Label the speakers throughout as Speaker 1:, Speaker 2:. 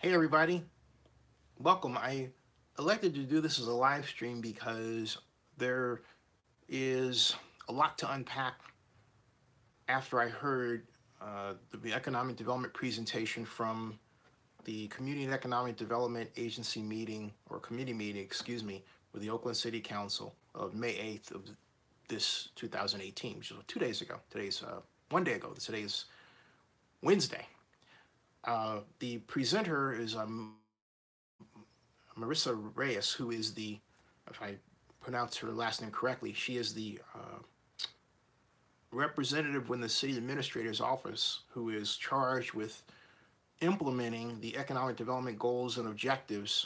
Speaker 1: Hey everybody, welcome. I elected to do this as a live stream because there is a lot to unpack after I heard the economic development presentation from the Community and Economic Development Agency meeting, or committee meeting, excuse me, with the Oakland City Council of May 8th of this 2018, which is 2 days ago. Today's one day ago. Today's Wednesday. The presenter is Marissa Reyes, who is if I pronounce her last name correctly, she is the representative in the city administrator's office who is charged with implementing the economic development goals and objectives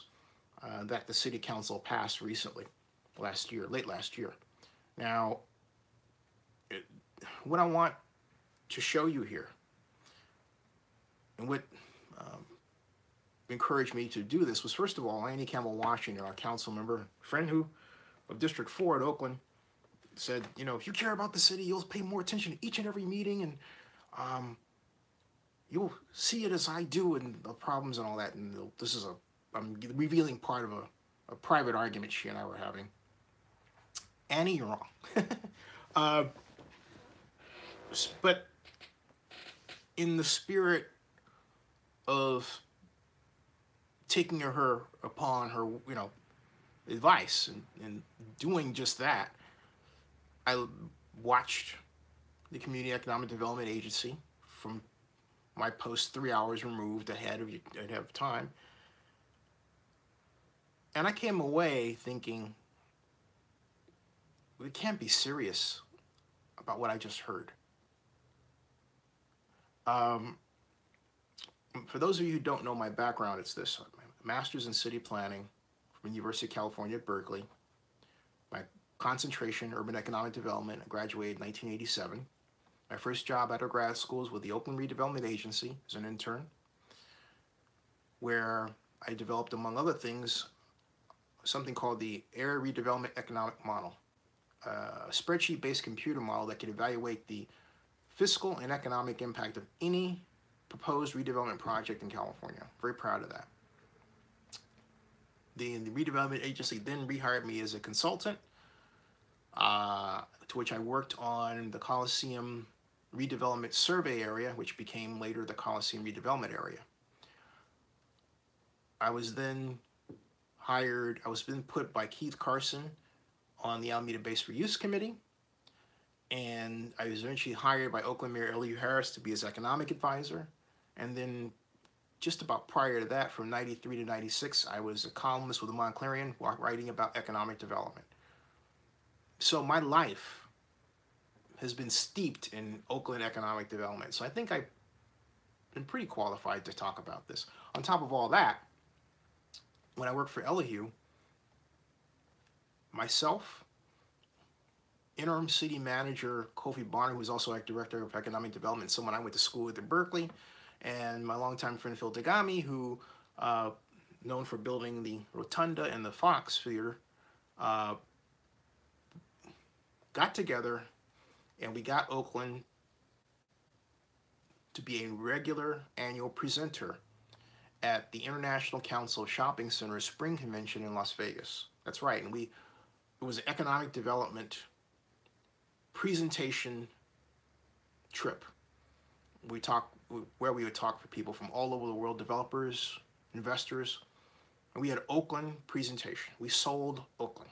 Speaker 1: that the city council passed recently, late last year. Now, it, what I want to show you here, and what um, encouraged me to do this was, first of all, Andy Campbell Washington, our council member, friend who of District 4 at Oakland, said, if you care about the city, you'll pay more attention to each and every meeting, and um, you'll see it as I do, and the problems and all that. And this is I'm revealing part of a private argument she and I were having. Annie, you're wrong. uh, but in the spirit of taking her upon her, advice and doing just that, I watched the Community Economic Development Agency from my post 3 hours removed ahead of time, and I came away thinking we can't be serious about what I just heard. Um, for those of you who don't know my background, it's this: master's in city planning from the University of California at Berkeley. My concentration urban economic development. I graduated in 1987. My first job out of grad school was with the Oakland Redevelopment Agency as an intern, where I developed, among other things, something called the Area Redevelopment Economic Model, a spreadsheet-based computer model that could evaluate the fiscal and economic impact of any proposed redevelopment project in California. Very proud of that. The redevelopment agency then rehired me as a consultant, to which I worked on the Coliseum redevelopment survey area, which became later the Coliseum redevelopment area. I was then put by Keith Carson on the Alameda Base Reuse Committee, and I was eventually hired by Oakland Mayor Elihu Harris to be his economic advisor. And then just about prior to that, from 93 to 96, I was a columnist with the Montclarian writing about economic development. So my life has been steeped in Oakland economic development. So I think I've been pretty qualified to talk about this. On top of all that, when I worked for Elihu, myself, interim city manager Kofi Bonner, who was also a director of economic development, someone I went to school with at Berkeley, and my longtime friend Phil Degami, who known for building the Rotunda and the Fox Theater, got together, and we got Oakland to be a regular annual presenter at the International Council of Shopping Centers Spring Convention in Las Vegas. That's right, and it was an economic development presentation trip. Where we would talk for people from all over the world, developers, investors, and we had Oakland presentation. We sold Oakland.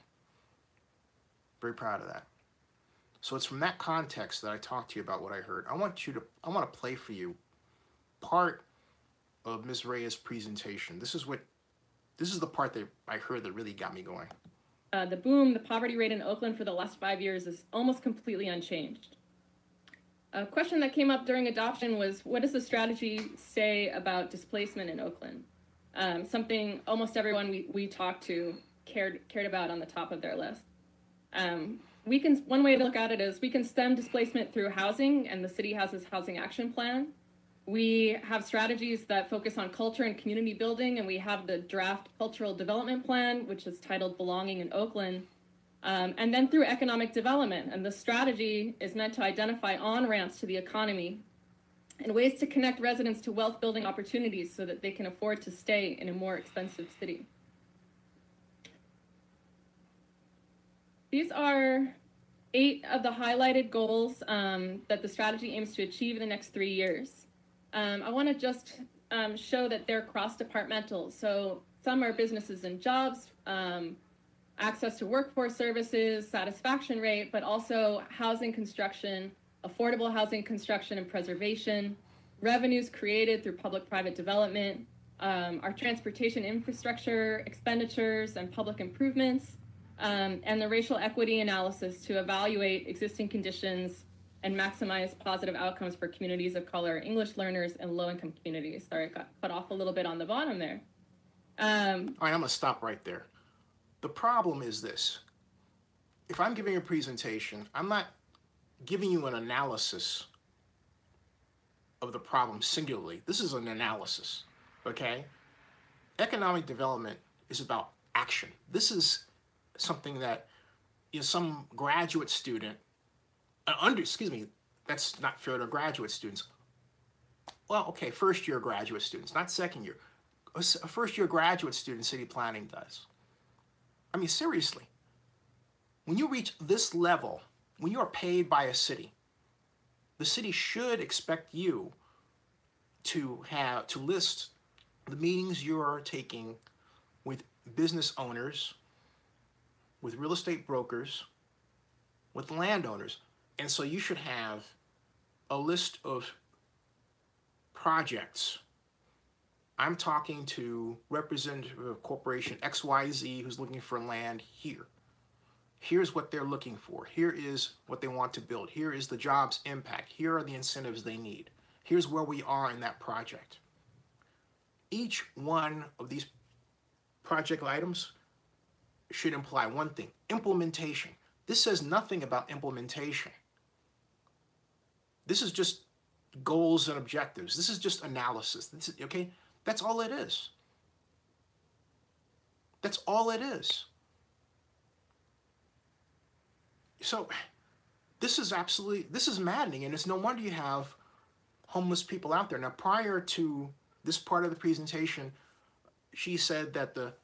Speaker 1: Very proud of that. So it's from that context that I talked to you about what I heard. I want to play for you part of Ms. Reyes' presentation. This is the part that I heard that really got me going.
Speaker 2: The poverty rate in Oakland for the last 5 years is almost completely unchanged. A question that came up during adoption was, what does the strategy say about displacement in Oakland? Something almost everyone we talked to cared about on the top of their list. One way to look at it is we can stem displacement through housing, and the city has this housing action plan. We have strategies that focus on culture and community building, and we have the draft cultural development plan, which is titled Belonging in Oakland. And then through economic development, and the strategy is meant to identify on-ramps to the economy and ways to connect residents to wealth building opportunities so that they can afford to stay in a more expensive city. These are 8 of the highlighted goals that the strategy aims to achieve in the next 3 years. I want to just show that they're cross-departmental. So some are businesses and jobs, access to workforce services, satisfaction rate, but also housing construction, affordable housing construction and preservation, revenues created through public-private development, our transportation infrastructure, expenditures, and public improvements, and the racial equity analysis to evaluate existing conditions and maximize positive outcomes for communities of color, English learners, and low-income communities. Sorry, I got cut off a little bit on the bottom there.
Speaker 1: All right, I'm going to stop right there. The problem is this. If I'm giving a presentation, I'm not giving you an analysis of the problem singularly. This is an analysis, okay? Economic development is about action. This is something that some graduate student, that's not fair to graduate students. Well, okay, first year graduate students, not second year. A first year graduate student city planning does. I mean, seriously, when you reach this level, when you are paid by a city, the city should expect you to list the meetings you are taking with business owners, with real estate brokers, with landowners. And so you should have a list of projects. I'm talking to representative of corporation XYZ who's looking for land here. Here's what they're looking for. Here is what they want to build. Here is the job's impact. Here are the incentives they need. Here's where we are in that project. Each one of these project items should imply one thing: implementation. This says nothing about implementation. This is just goals and objectives. This is just analysis. Okay? That's all it is. That's all it is. So this is maddening, and it's no wonder you have homeless people out there. Now, prior to this part of the presentation, she said that the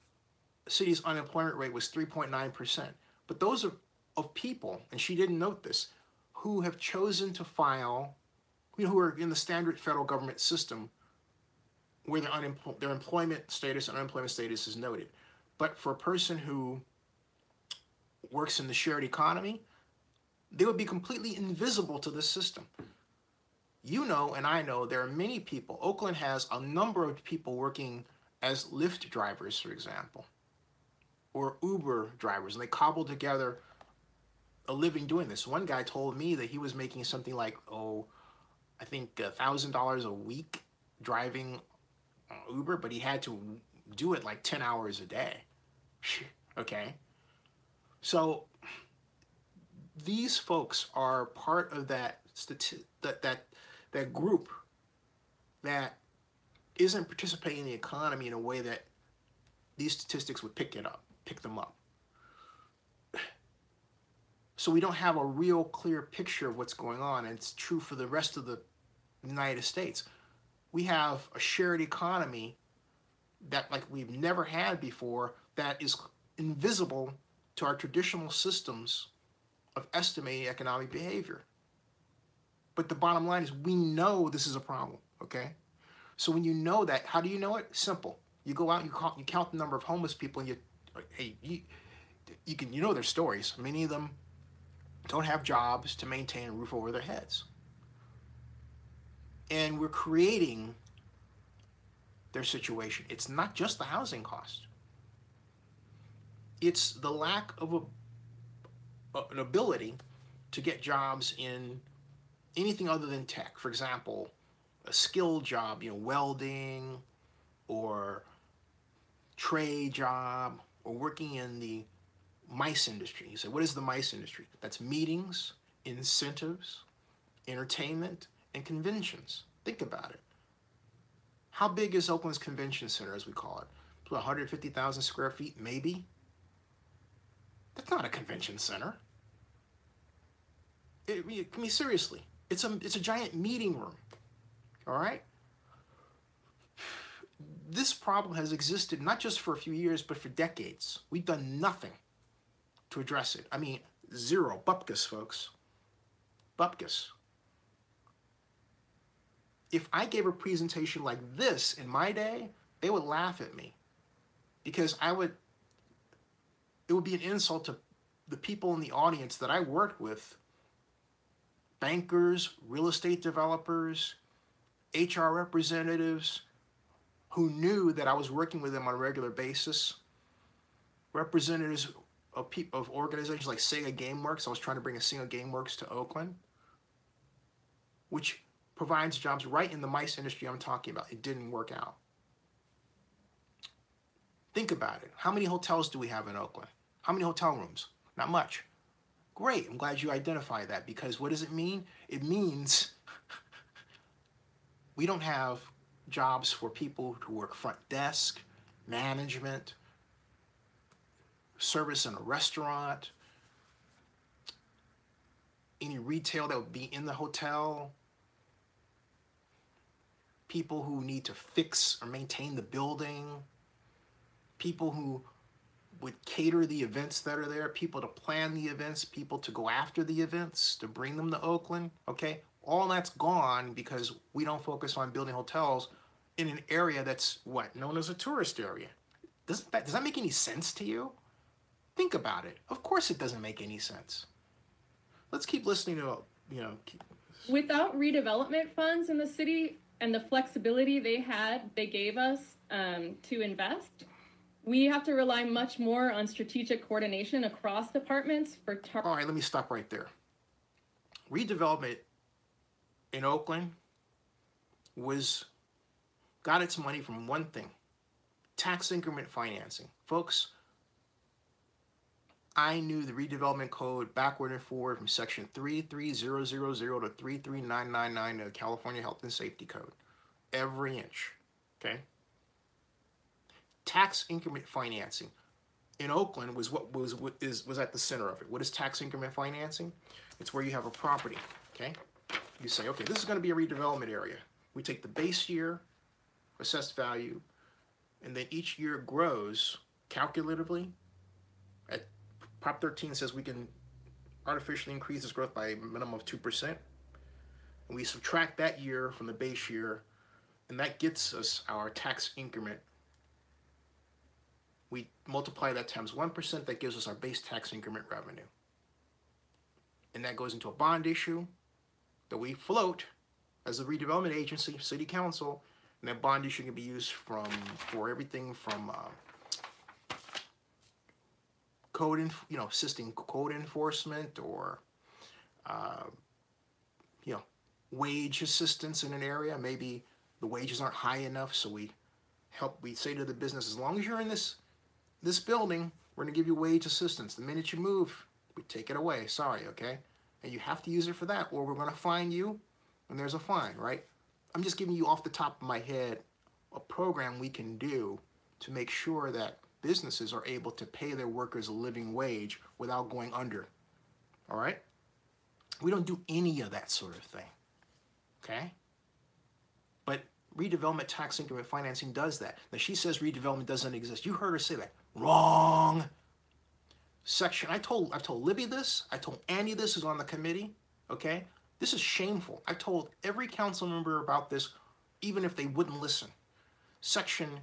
Speaker 1: city's unemployment rate was 3.9%. But those are of people, and she didn't note this, who have chosen to file, who are in the standard federal government system where their employment status and unemployment status is noted. But for a person who works in the shared economy, they would be completely invisible to this system. You know, and I know, there are many people. Oakland has a number of people working as Lyft drivers, for example, or Uber drivers, and they cobble together a living doing this. One guy told me that he was making something like, I think $1,000 a week driving Uber, but he had to do it like 10 hours a day. Okay? So these folks are part of that group that isn't participating in the economy in a way that these statistics would pick them up. So we don't have a real clear picture of what's going on, and it's true for the rest of the United States. We have a shared economy that, like we've never had before, that is invisible to our traditional systems of estimating economic behavior. But the bottom line is, we know this is a problem, okay? So when you know that, how do you know it? Simple. You go out, you count the number of homeless people, and you know their stories. Many of them don't have jobs to maintain a roof over their heads. And we're creating their situation. It's not just the housing cost. It's the lack of an ability to get jobs in anything other than tech. For example, a skilled job, welding, or trade job, or working in the MICE industry. You say, what is the MICE industry? That's meetings, incentives, entertainment, and conventions. Think about it. How big is Oakland's convention center, as we call it? It's about 150,000 square feet, maybe? That's not a convention center. I mean, seriously. It's a giant meeting room. All right? This problem has existed not just for a few years, but for decades. We've done nothing to address it. I mean, zero. Bupkis, folks. Bupkis. If I gave a presentation like this in my day, they would laugh at me because it would be an insult to the people in the audience that I worked with, bankers, real estate developers, HR representatives who knew that I was working with them on a regular basis, representatives of organizations like Sega GameWorks. I was trying to bring a Sega GameWorks to Oakland, which provides jobs right in the MICE industry I'm talking about. It didn't work out. Think about it. How many hotels do we have in Oakland? How many hotel rooms? Not much. Great. I'm glad you identified that, because what does it mean? It means we don't have jobs for people who work front desk, management, service in a restaurant, any retail that would be in the hotel, people who need to fix or maintain the building, people who would cater the events that are there, people to plan the events, people to go after the events, to bring them to Oakland, okay? All that's gone because we don't focus on building hotels in an area that's what? Known as a tourist area. Does that make any sense to you? Think about it. Of course it doesn't make any sense. Let's keep listening to,
Speaker 2: Without redevelopment funds in the city and the flexibility they gave us to invest, we have to rely much more on strategic coordination across departments for
Speaker 1: All right, let me stop right there. Redevelopment in Oakland got its money from one thing: tax increment financing. Folks, I knew the redevelopment code backward and forward from section 33000 to 33999 of the California Health and Safety Code. Every inch, okay? Tax increment financing in Oakland was at the center of it. What is tax increment financing? It's where you have a property, okay? You say, okay, this is going to be a redevelopment area. We take the base year, assessed value, and then each year grows calculatively. At Prop 13 says we can artificially increase this growth by a minimum of 2%. And we subtract that year from the base year, and that gets us our tax increment. We multiply that times 1%, that gives us our base tax increment revenue. And that goes into a bond issue that we float as a redevelopment agency, city council, and that bond issue can be used for everything from assisting code enforcement, or wage assistance in an area. Maybe the wages aren't high enough, so we say to the business, as long as you're in this building, we're going to give you wage assistance. The minute you move, we take it away. Sorry, okay? And you have to use it for that, or we're going to fine you, and there's a fine, right? I'm just giving you off the top of my head a program we can do to make sure that businesses are able to pay their workers a living wage without going under, all right? We don't do any of that sort of thing, okay? But redevelopment tax increment financing does that. Now, she says redevelopment doesn't exist. You heard her say that. Wrong. Section, I've told Libby this, I told Andy this, who's on the committee, okay? This is shameful. I told every council member about this, even if they wouldn't listen. Senate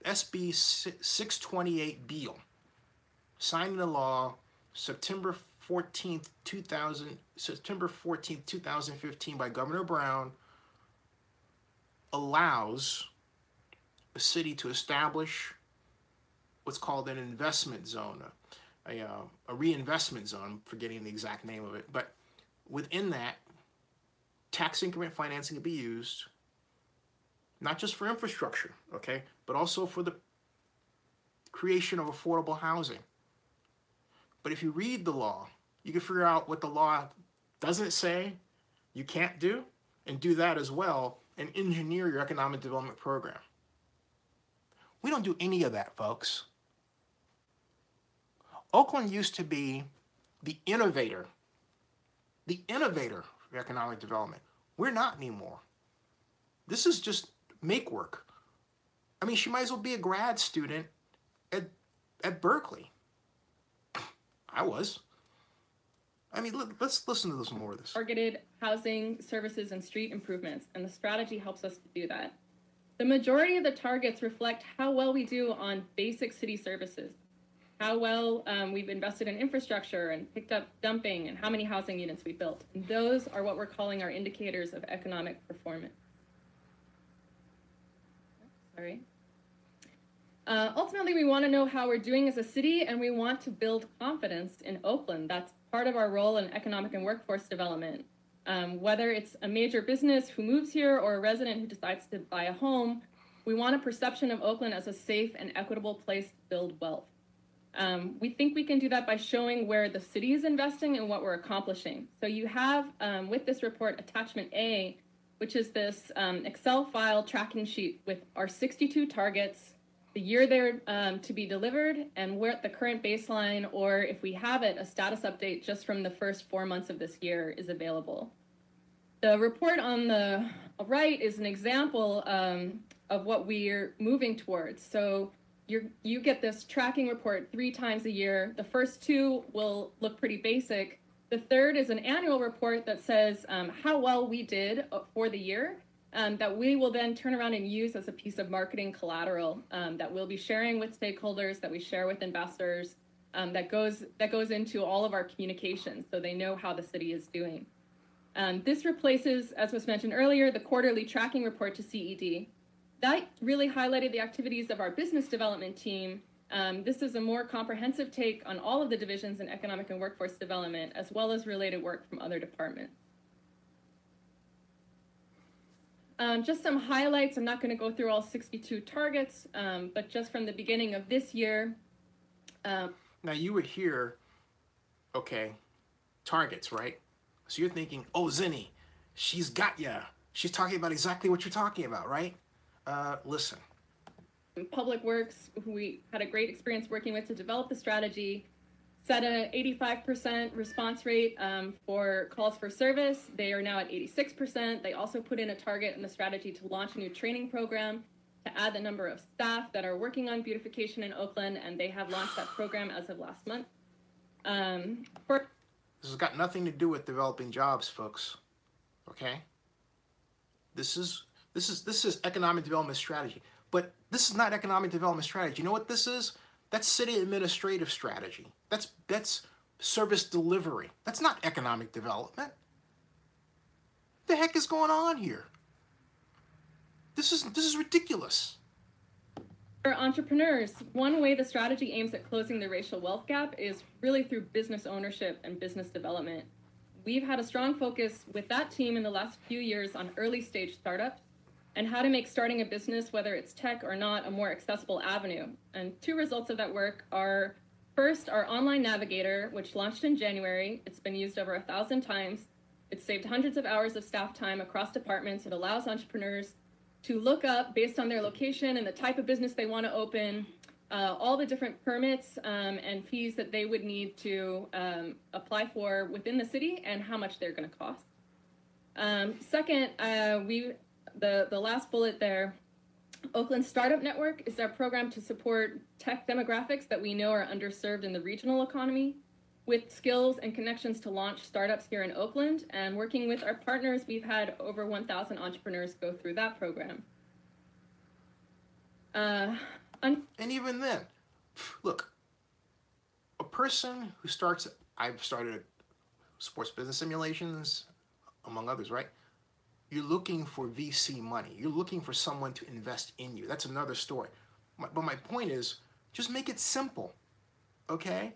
Speaker 1: SB 628 Beal, signed into law September 14th, 2015 by Governor Brown, allows a city to establish what's called an investment zone, a reinvestment zone. I'm forgetting the exact name of it, but within that, tax increment financing can be used not just for infrastructure, okay, but also for the creation of affordable housing. But if you read the law, you can figure out what the law doesn't say you can't do, and do that as well, and engineer your economic development program. We don't do any of that, folks. Oakland used to be the innovator for economic development. We're not anymore. This is just make work. I mean, she might as well be a grad student at Berkeley. I was. I mean, let's listen to some more of this.
Speaker 2: Targeted housing, services, and street improvements, and the strategy helps us to do that. The majority of the targets reflect how well we do on basic city services, how well we've invested in infrastructure and picked up dumping, and how many housing units we built. And those are what we're calling our indicators of economic performance. Sorry. Ultimately, we want to know how we're doing as a city, and we want to build confidence in Oakland. That's part of our role in economic and workforce development. Whether it's a major business who moves here or a resident who decides to buy a home, we want a perception of Oakland as a safe and equitable place to build wealth. We think we can do that by showing where the city is investing and what we're accomplishing. So you have, with this report, attachment A, which is this Excel file tracking sheet with our 62 targets, the year they're to be delivered, and where the current baseline, or if we have it, a status update just from the first 4 months of this year is available. The report on the right is an example of what we're moving towards. So you get this tracking report 3 times a year. The first 2 will look pretty basic. The third is an annual report that says how well we did for the year, that we will then turn around and use as a piece of marketing collateral that we'll be sharing with stakeholders, that we share with investors, that goes into all of our communications so they know how the city is doing. This replaces, as was mentioned earlier, the quarterly tracking report to CED. That really highlighted the activities of our business development team. This is a more comprehensive take on all of the divisions in economic and workforce development, as well as related work from other departments. Just some highlights. I'm not going to go through all 62 targets, but just from the beginning of this year.
Speaker 1: Now you would hear, okay, targets, right? So you're thinking, oh, Zinni, she's got ya. She's talking about exactly what you're talking about, right? Listen.
Speaker 2: Public Works, who we had a great experience working with to develop the strategy, set an 85% response rate for calls for service. They are now at 86%. They also put in a target in the strategy to launch a new training program to add the number of staff that are working on beautification in Oakland, and they have launched that program as of last month.
Speaker 1: This has got nothing to do with developing jobs, folks. Okay? This is economic development strategy. But this is not economic development strategy. You know what this is? That's city administrative strategy. That's service delivery. That's not economic development. What the heck is going on here? This is ridiculous.
Speaker 2: For entrepreneurs, one way the strategy aims at closing the racial wealth gap is really through business ownership and business development. We've had a strong focus with that team in the last few years on early stage startups and how to make starting a business, whether it's tech or not, a more accessible avenue. And 2 results of that work are, first, our online navigator, which launched in January. It's been used over 1,000 times. It's saved hundreds of hours of staff time across departments. It allows entrepreneurs to look up, based on their location and the type of business they want to open, all the different permits and fees that they would need to apply for within the city and how much they're going to cost. Second, the last bullet there, Oakland Startup Network is our program to support tech demographics that we know are underserved in the regional economy, with skills and connections to launch startups here in Oakland. And working with our partners, we've had over 1,000 entrepreneurs go through that program.
Speaker 1: And even then, look, a person who starts, I've started sports business simulations, among others, right? You're looking for VC money. You're looking for someone to invest in you. That's another story. But my point is, just make it simple, okay?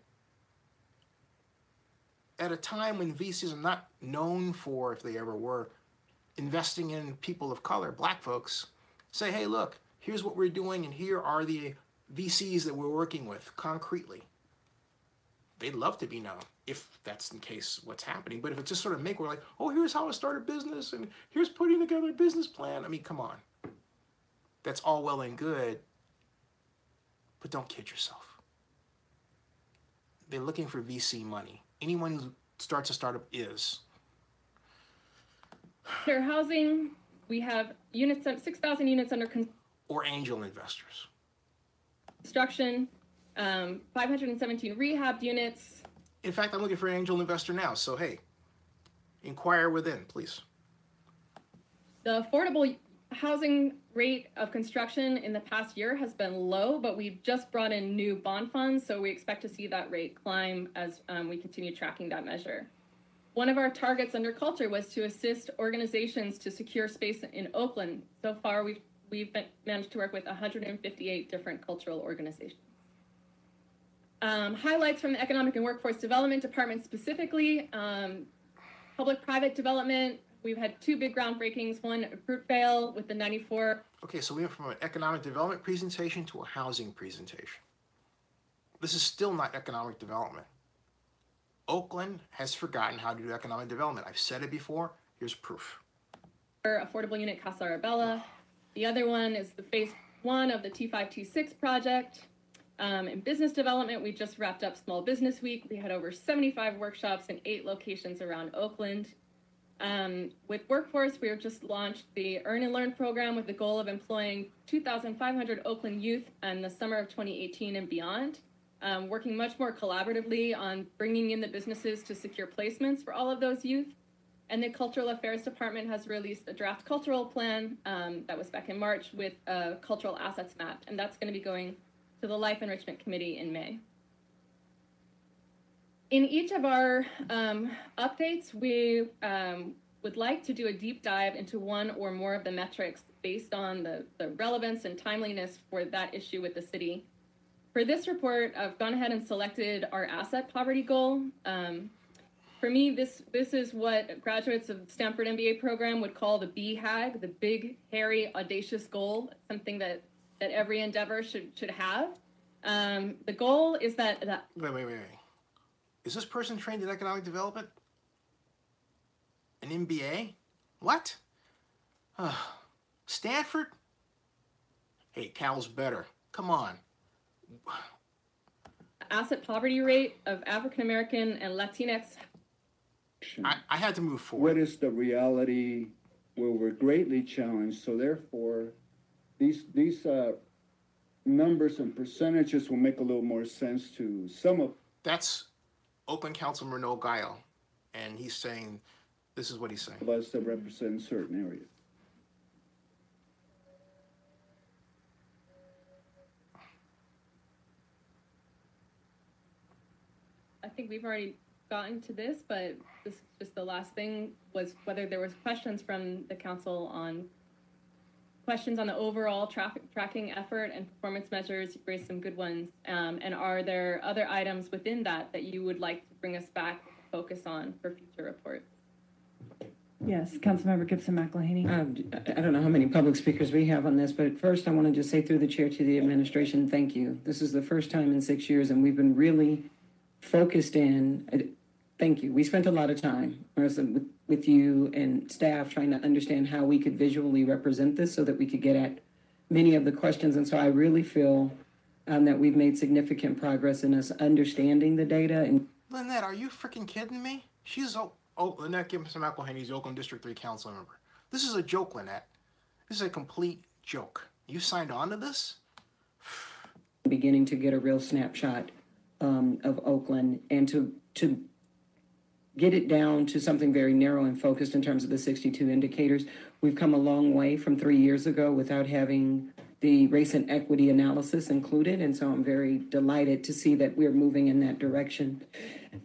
Speaker 1: At a time when VCs are not known for, if they ever were, investing in people of color, black folks, say, hey, look, here's what we're doing, and here are the VCs that we're working with concretely. They'd love to be known, if that's in case what's happening. But if it's just sort of we're like, oh, here's how I start a business, and here's putting together a business plan. I mean, come on. That's all well and good, but don't kid yourself. They're looking for VC money. Anyone who starts a startup is.
Speaker 2: Fair housing, we have units, 6,000 units under
Speaker 1: Or angel investors.
Speaker 2: construction, 517 rehab units.
Speaker 1: In fact, I'm looking for an angel investor now. So, hey, inquire within, please.
Speaker 2: The affordable housing rate of construction in the past year has been low, but we've just brought in new bond funds, so we expect to see that rate climb as we continue tracking that measure. One of our targets under culture was to assist organizations to secure space in Oakland. So far, we've managed to work with 158 different cultural organizations. Highlights from the Economic and Workforce Development Department specifically, public-private development. We've had 2 big groundbreakings, one at Fruitvale with the 94.
Speaker 1: Okay, so we went from an economic development presentation to a housing presentation. This is still not economic development. Oakland has forgotten how to do economic development. I've said it before. Here's proof.
Speaker 2: Affordable unit Casa Arabella. The other one is the phase 1 of the T5, T6 project. In business development, we just wrapped up Small Business Week. We had over 75 workshops in 8 locations around Oakland. With workforce, we have just launched the Earn and Learn program with the goal of employing 2,500 Oakland youth in the summer of 2018 and beyond, working much more collaboratively on bringing in the businesses to secure placements for all of those youth. And the Cultural Affairs Department has released a draft cultural plan that was back in March with a cultural assets map, and that's going to be going to the Life Enrichment Committee in May. In each of our updates, we would like to do a deep dive into one or more of the metrics based on the relevance and timeliness for that issue with the city. For this report, I've gone ahead and selected our asset poverty goal. For me, this is what graduates of the Stanford MBA program would call the BHAG, the big, hairy, audacious goal, something that every endeavor should have. The goal is that...
Speaker 1: Wait. Is this person trained in economic development? An MBA? What? Stanford? Hey, Cal's better. Come on.
Speaker 2: Asset poverty rate of African American and Latinx.
Speaker 1: I had to move forward.
Speaker 3: What is the reality where we're greatly challenged? So therefore, these numbers and percentages will make a little more sense to some of.
Speaker 1: That's Oakland Councilman Renaud Gaio, and he's saying, this is what he's saying.
Speaker 3: Of us that represent certain areas.
Speaker 2: I think we've already gotten to this, but this is just the last thing was whether there was questions from the council on questions on the overall traffic tracking effort and performance measures. You raised some good ones. And are there other items within that you would like to bring us back to focus on for future reports?
Speaker 4: Yes, Councilmember Gibson McElhaney.
Speaker 5: I don't know how many public speakers we have on this, but first I want to just say through the chair to the administration, thank you. This is the first time in 6 years, and we've been really focused in. Thank you. We spent a lot of time with you and staff trying to understand how we could visually represent this so that we could get at many of the questions. And so I really feel that we've made significant progress in us understanding the data. And
Speaker 1: Lynette, are you freaking kidding me? She's Lynette Gibson McElhaney's Oakland District 3 council member. This is a joke, Lynette. This is a complete joke. You signed on to this?
Speaker 5: beginning to get a real snapshot of Oakland and to get it down to something very narrow and focused in terms of the 62 indicators. We've come a long way from 3 years ago without having the race and equity analysis included, and so I'm very delighted to see that we're moving in that direction.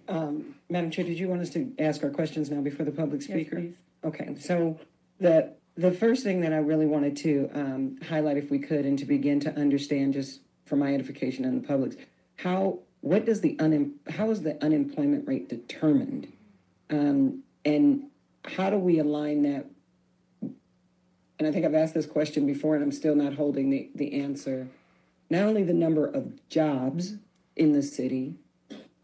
Speaker 5: Madam Chair, did you want us to ask our questions now before the public speaker?
Speaker 4: Yes, please.
Speaker 5: Okay, so the first thing that I really wanted to highlight, if we could, and to begin to understand, just for my edification and the public's, how is the unemployment rate determined, and how do we align that? And I think I've asked this question before, and I'm still not holding the answer. Not only the number of jobs in the city,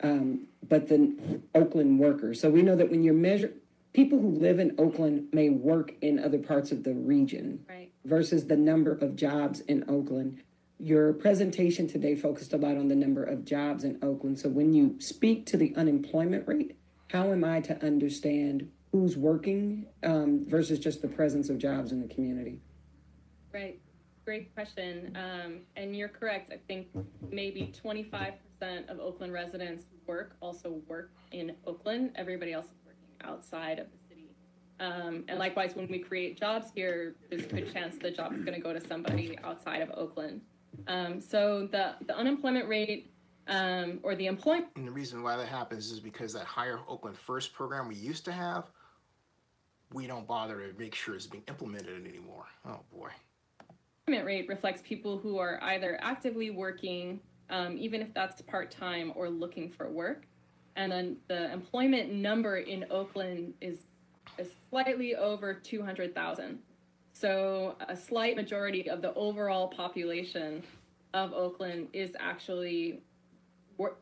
Speaker 5: but the Oakland workers. So we know that when you're measuring, people who live in Oakland may work in other parts of the region,
Speaker 2: right,
Speaker 5: versus the number of jobs in Oakland. Your presentation today focused a lot on the number of jobs in Oakland. So when you speak to the unemployment rate, how am I to understand who's working versus just the presence of jobs in the community?
Speaker 2: Right. Great question. And you're correct. I think maybe 25% of Oakland residents also work in Oakland. Everybody else is working outside of the city. And likewise, when we create jobs here, there's a good chance the job is going to go to somebody outside of Oakland. So the unemployment rate or the employment.
Speaker 1: And the reason why that happens is because that Hire Oakland First program we used to have, we don't bother to make sure it's being implemented anymore. Oh boy.
Speaker 2: Rate reflects people who are either actively working, even if that's part-time, or looking for work. And then the employment number in Oakland is slightly over 200,000. So a slight majority of the overall population of Oakland is actually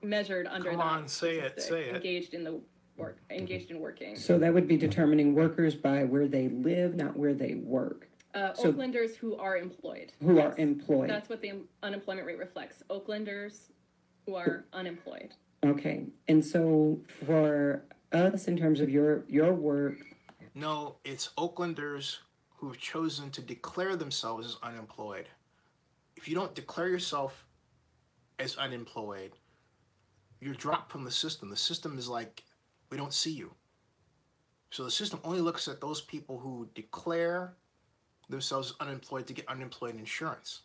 Speaker 2: measured under
Speaker 1: Come on, say it.
Speaker 2: engaged in working.
Speaker 5: So that would be determining workers by where they live, not where they work. So-
Speaker 2: Oaklanders who are employed.
Speaker 5: Who are employed.
Speaker 2: That's what the unemployment rate reflects. Oaklanders who are unemployed.
Speaker 5: Okay, and so for us, in terms of your work,
Speaker 1: No, it's Oaklanders who have chosen to declare themselves as unemployed. If you don't declare yourself as unemployed, you're dropped from the system. The system is like, we don't see you. So the system only looks at those people who declare themselves unemployed to get unemployment insurance,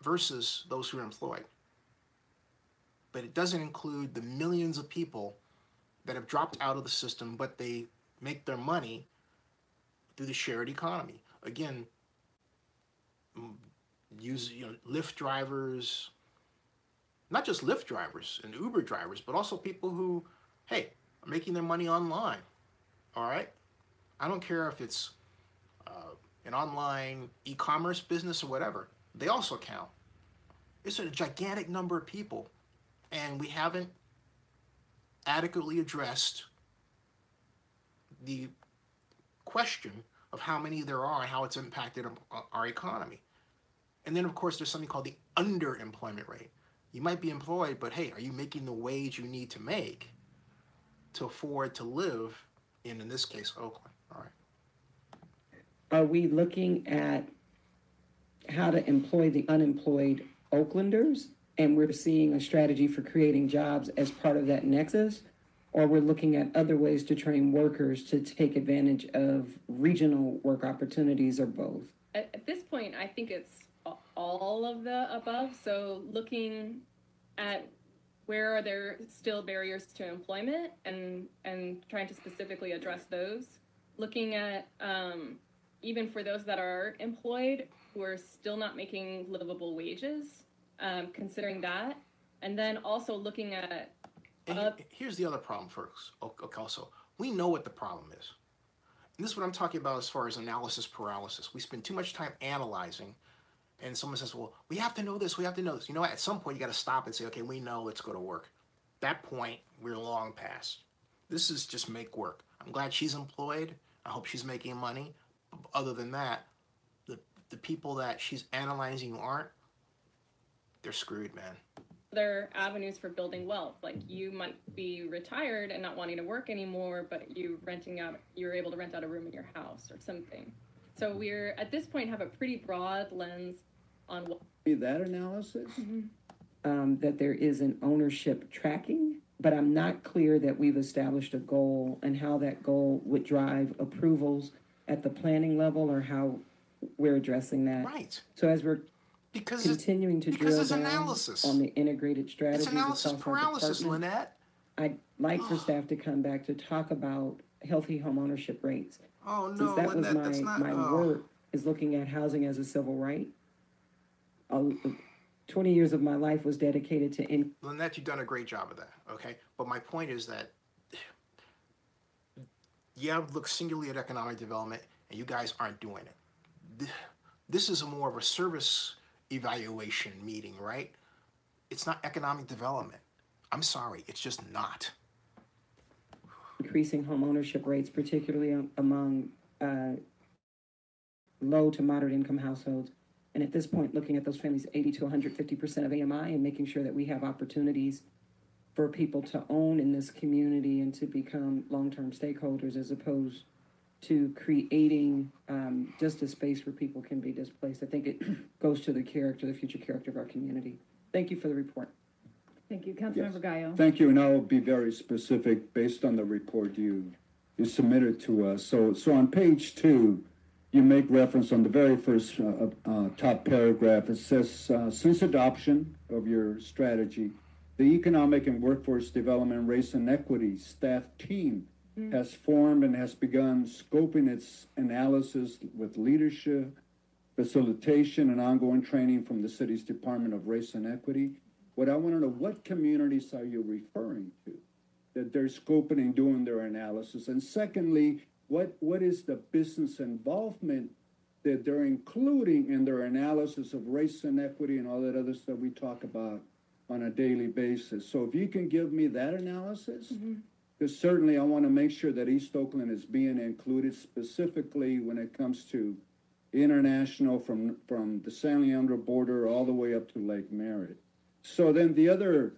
Speaker 1: versus those who are employed. But it doesn't include the millions of people that have dropped out of the system, but they make their money through the shared economy. Again, use Lyft drivers, not just Lyft drivers and Uber drivers, but also people who, hey, are making their money online. All right, I don't care if it's an online e-commerce business or whatever. They also count. It's a gigantic number of people, and we haven't adequately addressed the question of how many there are and how it's impacted our economy. And then, of course, there's something called the underemployment rate. You might be employed, but hey, are you making the wage you need to make to afford to live in this case, Oakland? All right.
Speaker 5: are we looking at how to employ the unemployed Oaklanders? And we're seeing a strategy for creating jobs as part of that nexus? Or we're looking at other ways to train workers to take advantage of regional work opportunities, or both?
Speaker 2: At this point, I think it's all of the above. So looking at where are there still barriers to employment and trying to specifically address those. Looking at even for those that are employed who are still not making livable wages, considering that. And then also looking at
Speaker 1: here's the other problem, folks. Also, we know what the problem is. And this is what I'm talking about as far as analysis paralysis. We spend too much time analyzing, and someone says, well, we have to know this, we have to know this. You know what? At some point, you got to stop and say, okay, we know, let's go to work. At that point, we're long past. This is just make work. I'm glad she's employed. I hope she's making money. Other than that, the people that she's analyzing who aren't, they're screwed, man.
Speaker 2: Other avenues for building wealth. Like you might be retired and not wanting to work anymore, but you're able to rent out a room in your house or something. So we're at this point have a pretty broad lens on what
Speaker 3: That analysis?
Speaker 5: That there is an ownership tracking, but I'm not clear that we've established a goal and how that goal would drive approvals at the planning level, or how we're addressing that.
Speaker 1: Right.
Speaker 5: So as we're
Speaker 1: Because
Speaker 5: continuing to
Speaker 1: because
Speaker 5: drill
Speaker 1: it's
Speaker 5: down
Speaker 1: analysis.
Speaker 5: on the integrated strategies
Speaker 1: It's analysis
Speaker 5: across our
Speaker 1: paralysis,
Speaker 5: department,
Speaker 1: Lynette.
Speaker 5: I'd like for staff to come back to talk about healthy home ownership rates.
Speaker 1: Oh no,
Speaker 5: Since that was
Speaker 1: Lynette, that's not.
Speaker 5: my work is looking at housing as a civil right. 20 years of my life was dedicated to
Speaker 1: Lynette, you've done a great job of that. Okay, but my point is that look singularly at economic development, and you guys aren't doing it. This is more of a service evaluation meeting, right? It's not economic development. I'm sorry, it's just not.
Speaker 5: increasing home ownership rates, particularly among low to moderate income households. And at this point, looking at those families 80 to 150% of AMI, and making sure that we have opportunities for people to own in this community and to become long-term stakeholders as opposed to creating just a space where people can be displaced. I think it goes to the future character of our community. Thank you for the report.
Speaker 4: Thank you. Councilmember Gallo.
Speaker 3: Thank you, and I'll be very specific based on the report you submitted to us. So on page 2, you make reference on the very first top paragraph. It says, since adoption of your strategy, the Economic and Workforce Development Race and Equity staff team has formed and has begun scoping its analysis with leadership, facilitation, and ongoing training from the city's Department of Race and Equity. What I want to know, what communities are you referring to that they're scoping and doing their analysis? And secondly, what is the business involvement that they're including in their analysis of race and equity and all that other stuff we talk about on a daily basis? So if you can give me that analysis, because certainly I want to make sure that East Oakland is being included specifically when it comes to international from the San Leandro border all the way up to Lake Merritt. So then the other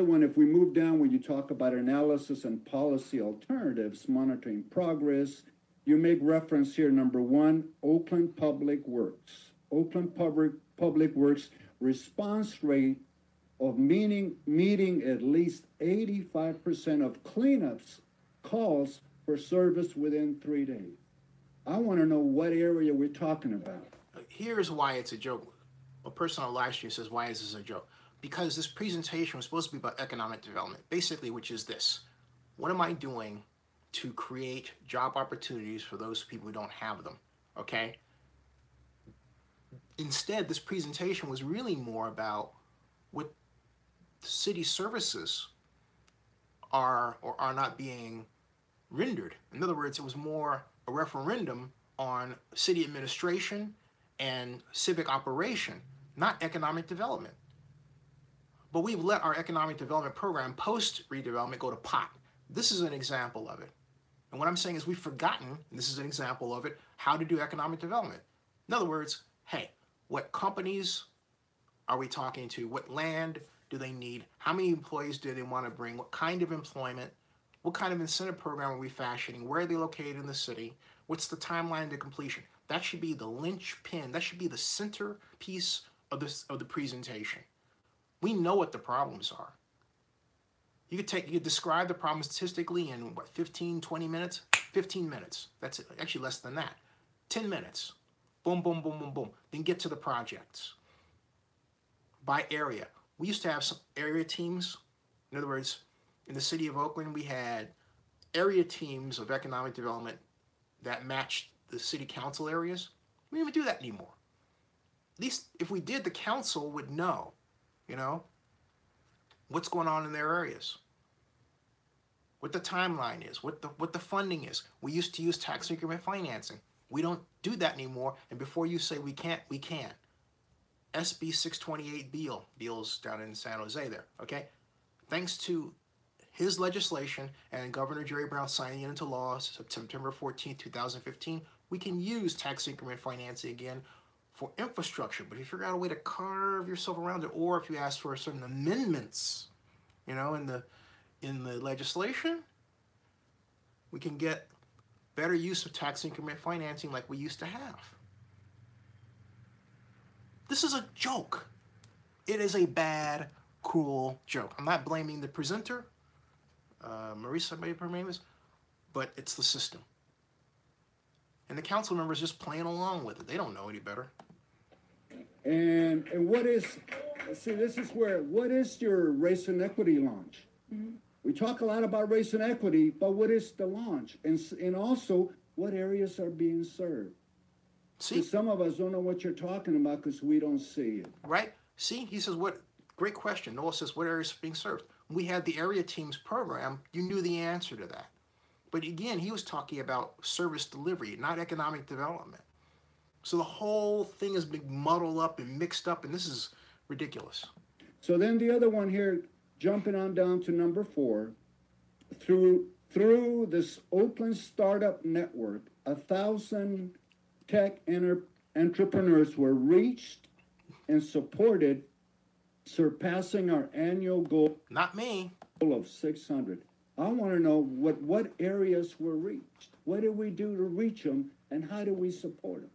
Speaker 3: one, if we move down, when you talk about analysis and policy alternatives, monitoring progress, you make reference here, number 1, Oakland Public Works. Oakland Public Works response rate of meeting at least 85% of cleanups calls for service within 3 days. I want to know what area we're talking about.
Speaker 1: Here's why it's a joke. A person on live stream says, why is this a joke? Because this presentation was supposed to be about economic development, basically, which is this. What am I doing to create job opportunities for those people who don't have them, okay? Instead, this presentation was really more about what city services are or are not being rendered. In other words, it was more a referendum on city administration and civic operation, not economic development. But we've let our economic development program post redevelopment go to pot. This is an example of it. And what I'm saying is we've forgotten, and this is an example of it, how to do economic development. In other words, hey, what companies are we talking to? What land do they need? How many employees do they want to bring? What kind of employment? What kind of incentive program are we fashioning? Where are they located in the city? What's the timeline to completion? That should be the linchpin. That should be the centerpiece of the presentation. We know what the problems are. You could describe the problem statistically in 15, 20 minutes? 15 minutes. That's it. Actually less than that. 10 minutes. Boom, boom, boom, boom, boom. Then get to the projects. By area. We used to have some area teams. In other words, in the city of Oakland, we had area teams of economic development that matched the city council areas. We don't even do that anymore. At least if we did, the council would know, what's going on in their areas, what the timeline is, what the funding is. We used to use tax increment financing. We don't do that anymore. And before you say we can't, we can. SB 628 Beals down in San Jose there, okay? Thanks to his legislation and Governor Jerry Brown signing it into law September 14, 2015, we can use tax increment financing again for infrastructure. But if you figure out a way to carve yourself around it, or if you ask for certain amendments, in the legislation, we can get better use of tax increment financing like we used to have. This is a joke. It is a bad, cruel joke. I'm not blaming the presenter, Marisa, maybe her name is, but it's the system. And the council members just playing along with it. They don't know any better.
Speaker 3: And what is, this is where, what is your race and equity launch? Mm-hmm. We talk a lot about race and equity, but what is the launch? And also, what areas are being served? See, some of us don't know what you're talking about because we don't see it.
Speaker 1: Right? See, he says, what, great question. Noah says, what areas are being served? We had the area teams program. You knew the answer to that. But again, he was talking about service delivery, not economic development. So the whole thing has been muddled up and mixed up, and this is ridiculous.
Speaker 3: So then the other one here, jumping on down to number 4, through this Oakland Startup Network, 1,000 tech entrepreneurs were reached and supported, surpassing our annual goal.
Speaker 1: Not me.
Speaker 3: of 600. I want to know what areas were reached. What did we do to reach them, and how do we support them?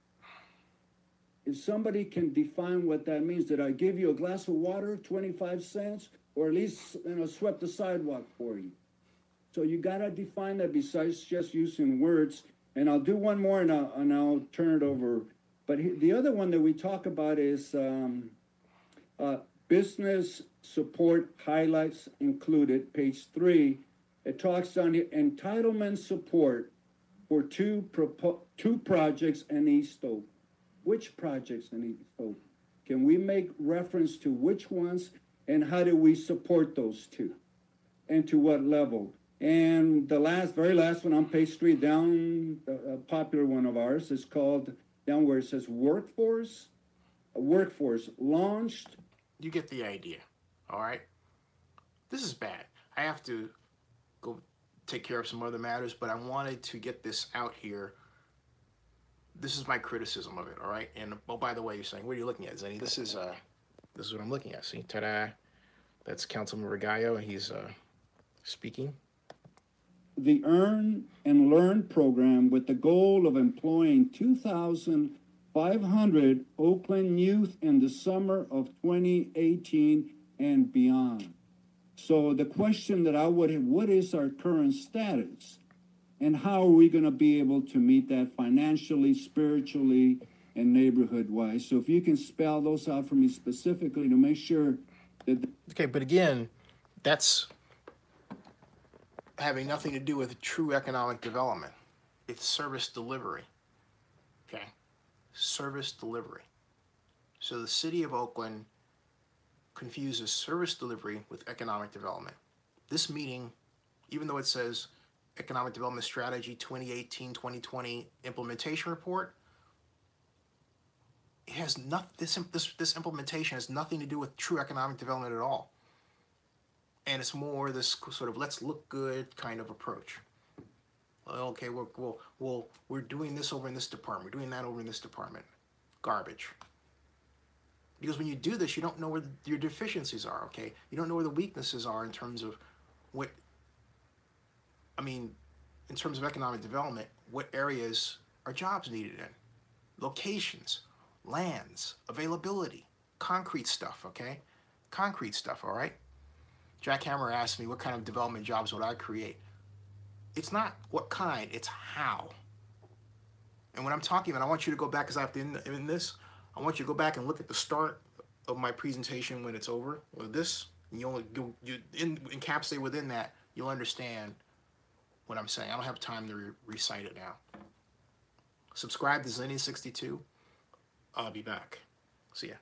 Speaker 3: If somebody can define what that means, did I give you a glass of water, 25 cents, or at least swept the sidewalk for you? So you got to define that besides just using words. And I'll do one more, and I'll turn it over. But the other one that we talk about is business support highlights included, page 3. It talks on the entitlement support for two projects in East Oakland. Which projects in East Oakland? Can we make reference to which ones, and how do we support those two? And to what level? And the very last one on page 3, down, a popular one of ours is called, down where it says workforce launched.
Speaker 1: You get the idea, all right? This is bad. I have to go take care of some other matters, but I wanted to get this out here. This is my criticism of it, all right? And oh, by the way, you're saying, what are you looking at, Zenny? This is what I'm looking at. See, ta-da! That's Councilman Regallo, and he's speaking.
Speaker 3: The Earn and Learn program with the goal of employing 2,500 Oakland youth in the summer of 2018 and beyond. So the question that I would have, what is our current status? And how are we going to be able to meet that financially, spiritually, and neighborhood-wise? So if you can spell those out for me specifically to make sure that...
Speaker 1: Okay, but again, that's having nothing to do with true economic development. It's service delivery, okay? Service delivery. So the city of Oakland confuses service delivery with economic development. This meeting, even though it says Economic Development Strategy 2018-2020 Implementation Report, it has this implementation has nothing to do with true economic development at all. And it's more this sort of let's look good kind of approach. Okay, we're doing this over in this department. We're doing that over in this department. Garbage. Because when you do this, you don't know where your deficiencies are, okay? You don't know where the weaknesses are in terms of in terms of economic development, what areas are jobs needed in? Locations, lands, availability, concrete stuff, okay? Concrete stuff, all right? Jack Hammer asked me what kind of development jobs would I create. It's not what kind, it's how. And when I'm talking about, I want you to go back, because I have to in this, I want you to go back and look at the start of my presentation when it's over with this, and you encapsulate within that, you'll understand what I'm saying. I don't have time to recite it now. Subscribe to Zenny62. I'll be back. See ya.